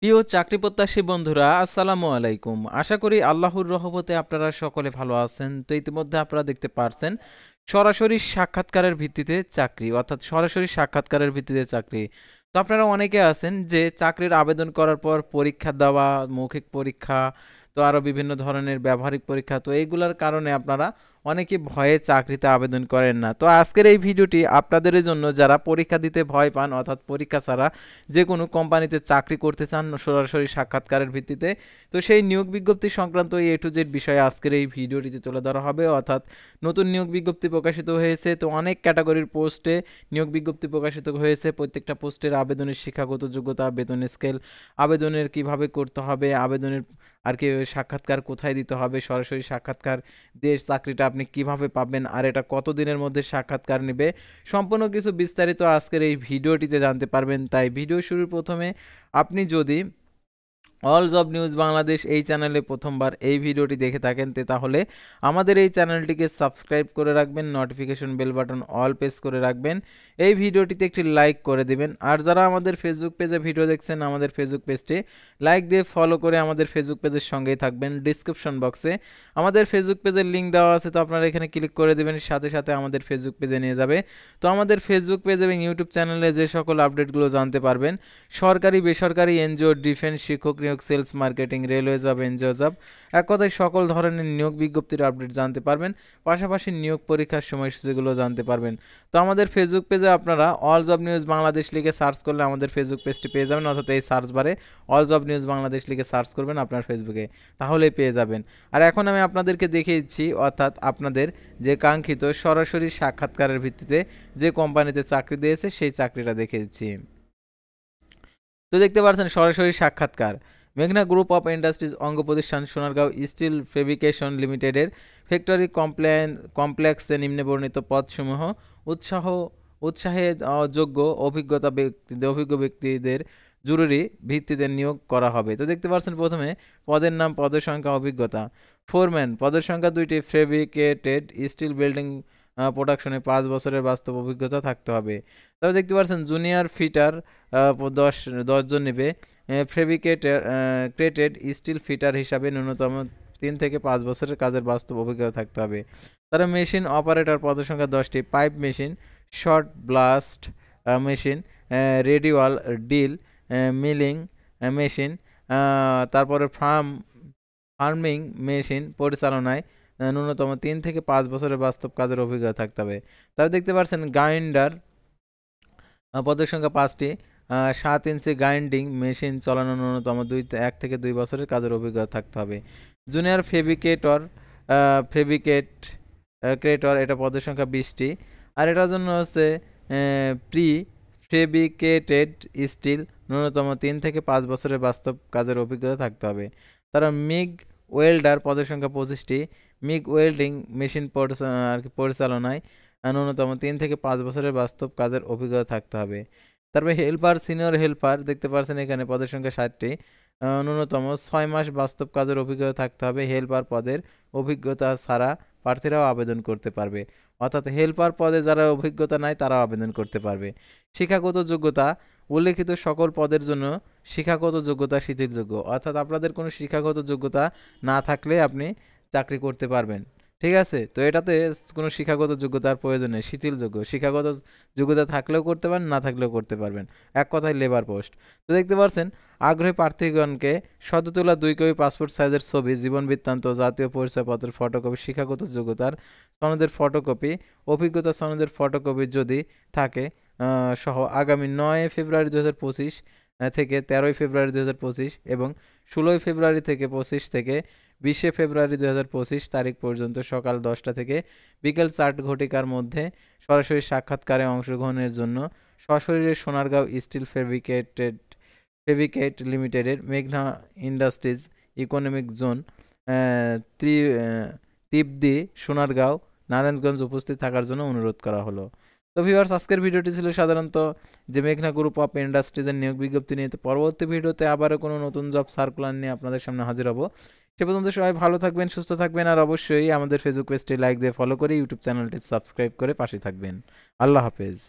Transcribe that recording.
প্রিয় চাকরি প্রত্যাশী বন্ধুরা, আসসালামু আলাইকুম। আশা করি আল্লাহর রহমতে আপনারা সকলে ভালো আছেন। তো ইতিমধ্যে আপনারা দেখতে পারছেন সরাসরি সাক্ষাৎকারের ভিত্তিতে চাকরি, অর্থাৎ সরাসরি সাক্ষাৎকারের ভিত্তিতে চাকরি। তো আপনারা অনেকে আছেন যে চাকরির আবেদন করার পর পরীক্ষা দেওয়া, মৌখিক পরীক্ষা, তো আরও বিভিন্ন ধরনের ব্যবহারিক পরীক্ষা, তো এইগুলোর কারণে আপনারা অনেকে ভয়ে চাকরিতে আবেদন করেন না। তো আজকের এই ভিডিওটি আপনাদের জন্য, যারা পরীক্ষা দিতে ভয় পান, অর্থাৎ পরীক্ষা ছাড়া যে কোনো কোম্পানিতে চাকরি করতে চান সরাসরি সাক্ষাৎকারের ভিত্তিতে, তো সেই নিয়োগ বিজ্ঞপ্তি সংক্রান্ত এ টু জেড বিষয়ে আজকের এই ভিডিওটিতে তুলে ধরা হবে। অর্থাৎ নতুন নিয়োগ বিজ্ঞপ্তি প্রকাশিত হয়েছে, তো অনেক ক্যাটাগরির পোস্টে নিয়োগ বিজ্ঞপ্তি প্রকাশিত হয়েছে। প্রত্যেকটা পোস্টের আবেদনের শিক্ষাগত যোগ্যতা, বেতন স্কেল, আবেদনের কিভাবে করতে হবে, আবেদনের আর কি সাক্ষাৎকার কোথায় দিতে হবে, সরাসরি সাক্ষাৎকার দিয়ে চাকরিটা আপনি কিভাবে পাবেন, আর এটা কত দিনের মধ্যে সাক্ষাৎকার নেবে, সম্পূর্ণ কিছু বিস্তারিত আজকের এই ভিডিওটিতে জানতে পারবেন। তাই ভিডিও শুরুর প্রথমে আপনি যদি অল জব নিউজ বাংলাদেশ এই চ্যানেলে প্রথমবার এই ভিডিওটি দেখে থাকেন, তাহলে আমাদের এই চ্যানেলটিকে সাবস্ক্রাইব করে রাখবেন, notification bell button all press করে রাখবেন, এই ভিডিওটিতে একটি লাইক করে দিবেন। আর যারা আমাদের ফেসবুক পেজে ভিডিও দেখছেন, আমাদের ফেসবুক পেজটি লাইক দিয়ে ফলো করে আমাদের ফেসবুক পেজের সঙ্গেই থাকবেন। ডিসক্রিপশন বক্সে আমাদের ফেসবুক পেজের লিঙ্ক দেওয়া আছে, তো আপনারা এখানে ক্লিক করে দেবেন, সাথে সাথে আমাদের ফেসবুক পেজে নিয়ে যাবে। তো আমাদের ফেসবুক পেজ এবং ইউটিউব চ্যানেলে যে সকল আপডেটগুলো জানতে পারবেন, সরকারি, বেসরকারি, এনজিও, ডিফেন্স, শিক্ষক নিয়োগ, sales, marketing, railway job, NGO job, এক কথায় সকল ধরনের নিয়োগ বিজ্ঞপ্তির আপডেট জানতে পারবেন। পাশাপাশি নিয়োগ পরীক্ষার সময়সূচিগুলো জানতে পারবেন। তো আমাদের ফেসবুক পেজে আপনারা অল জব নিউজ বাংলাদেশ লিখে সার্চ করলে আমাদের ফেসবুক পেজটি পেয়ে যাবেন, অর্থাৎ এই সার্চ বারে অল জব নিউজ বাংলাদেশ লিখে সার্চ করবেন আপনার ফেসবুকে, তাহলেই পেয়ে যাবেন। আর এখন আমি আপনাদেরকে দেখিয়ে দিচ্ছি, অর্থাৎ আপনাদের যে কাঙ্ক্ষিত সরাসরি সাক্ষাৎকারের ভিত্তিতে যে কোম্পানিতে চাকরি দিয়েছে সেই চাকরিটা দেখিয়ে দিচ্ছি। তো দেখতে পাচ্ছেন সরাসরি সাক্ষাৎকার, মেঘনা গ্রুপ অফ ইন্ডাস্ট্রিজ অঙ্গ প্রতিষ্ঠান সোনারগাঁও স্টিল ফেব্রিকেশন লিমিটেডের ফ্যাক্টরি কমপ্লেক্সে নিম্নে বর্ণিত পদসমূহ উৎসাহে যোগ্য অভিজ্ঞ ব্যক্তিদের জরুরি ভিত্তিতে নিয়োগ করা হবে। তো দেখতে পাচ্ছেন প্রথমে পদের নাম, পদের সংখ্যা, অভিজ্ঞতা। ফোরম্যান, পদের সংখ্যা 2টি, ফেব্রিকেটেড স্টিল বিল্ডিং প্রোডাকশনে 5 বছরের বাস্তব অভিজ্ঞতা থাকতে হবে। তবে দেখতে পাচ্ছেন জুনিয়র ফিটার 10 জন নেবে। ক্রেটেড স্টিল ফিটার হিসাবে ন্যূনতম 3 থেকে 5 বছরের কাজের বাস্তব অভিজ্ঞতা থাকতে হবে। তারা মেশিন অপারেটর, পদের সংখ্যা 10টি, pipe machine, shot blast machine, radial drill, milling machine, তারপরে ফার্মিং মেশিন পরিচালনায় ন্যূনতম 3 থেকে 5 বছরের বাস্তব কাজের অভিজ্ঞতা থাকতে হবে। তারপর দেখতে পাচ্ছেন গ্রাইন্ডার, পদের সংখ্যা 5টি, 7 ইঞ্চি গ্রাইন্ডিং মেশিন চালানো ন্যূনতম 1 থেকে 2 বছরের কাজের অভিজ্ঞতা থাকতে হবে। জুনিয়র ক্রেটর, এটা পদের সংখ্যা 20টি। আর এটার জন্য হচ্ছে প্রি ফেব্রিকেটেড স্টিল, ন্যূনতম 3 থেকে 5 বছরের বাস্তব কাজের অভিজ্ঞতা থাকতে হবে। তারা মিগ ওয়েল্ডার, পদের সংখ্যা 25টি, মিগ ওয়েল্ডিং মেশিন পরিচালনায় ন্যূনতম 3 থেকে 5 বছরের বাস্তব কাজের অভিজ্ঞতা থাকতে হবে। তারপরে হেল্পার, সিনিয়র হেল্পার, দেখতে পাচ্ছেন এখানে পদের সংখ্যা 60টি, ন্যূনতম 6 মাস বাস্তব কাজের অভিজ্ঞতা থাকতে হবে। হেল্পার পদের অভিজ্ঞতা ছাড়া প্রার্থীরাও আবেদন করতে পারবে, অর্থাৎ হেল্পার পদে যারা অভিজ্ঞতা নাই তারাও আবেদন করতে পারবে। শিক্ষাগত যোগ্যতা, উল্লেখিত সকল পদের জন্য শিক্ষাগত যোগ্যতা শিথিলযোগ্য, অর্থাৎ আপনাদের কোনো শিক্ষাগত যোগ্যতা না থাকলে আপনি চাকরি করতে পারবেন। ঠিক আছে, তো এটাতে কোনো শিক্ষাগত যোগ্যতার প্রয়োজন নেই, শিথিলযোগ্য। শিক্ষাগত যোগ্যতা থাকলেও করতে পারেন, না থাকলেও করতে পারবেন, এক কথায় লেবার পোস্ট। তো দেখতে পাচ্ছেন আগ্রহী প্রার্থীগণকে সদ্য তোলা 2 কপি পাসপোর্ট সাইজের ছবি, জীবন বৃত্তান্ত, জাতীয় পরিচয়পত্রের ফটোকপি, শিক্ষাগত যোগ্যতার সনদের ফটোকপি, অভিজ্ঞতা সনদের ফটোকপি যদি থাকে সহ আগামী 9 ফেব্রুয়ারি 2025 থেকে 13 ফেব্রুয়ারি 2025 এবং 16 ফেব্রুয়ারি থেকে 25 থেকে 20 ফেব্রুয়ারি 2025 তারিখ পর্যন্ত সকাল 10টা থেকে বিকেল 4 ঘটিকার মধ্যে সরাসরি সাক্ষাৎকারে অংশগ্রহণের জন্য সশরীরে সোনারগাঁও স্টিল ফেব্রিকেট লিমিটেডের মেঘনা ইন্ডাস্ট্রিজ ইকোনমিক জোন তিবদি, সোনারগাঁও, নারায়ণগঞ্জ উপস্থিত থাকার জন্য অনুরোধ করা হলো। তো ভিউয়ার্স, আজকের ভিডিওটি ছিল সাধারণত যে মেঘনা গ্রুপ অফ ইন্ডাস্ট্রিজের নিয়োগ বিজ্ঞপ্তি নিয়ে। তো পরবর্তী ভিডিওতে আবারও কোনো নতুন জব সার্কুলার নিয়ে আপনাদের সামনে হাজির হব। সে পর্যন্ত সবাই ভালো থাকবেন, সুস্থ থাকবেন, আর অবশ্যই আমাদের ফেসবুক পেজটি লাইক দিয়ে ফলো করে ইউটিউব চ্যানেলটি সাবস্ক্রাইব করে পাশে থাকবেন। আল্লাহ হাফেজ।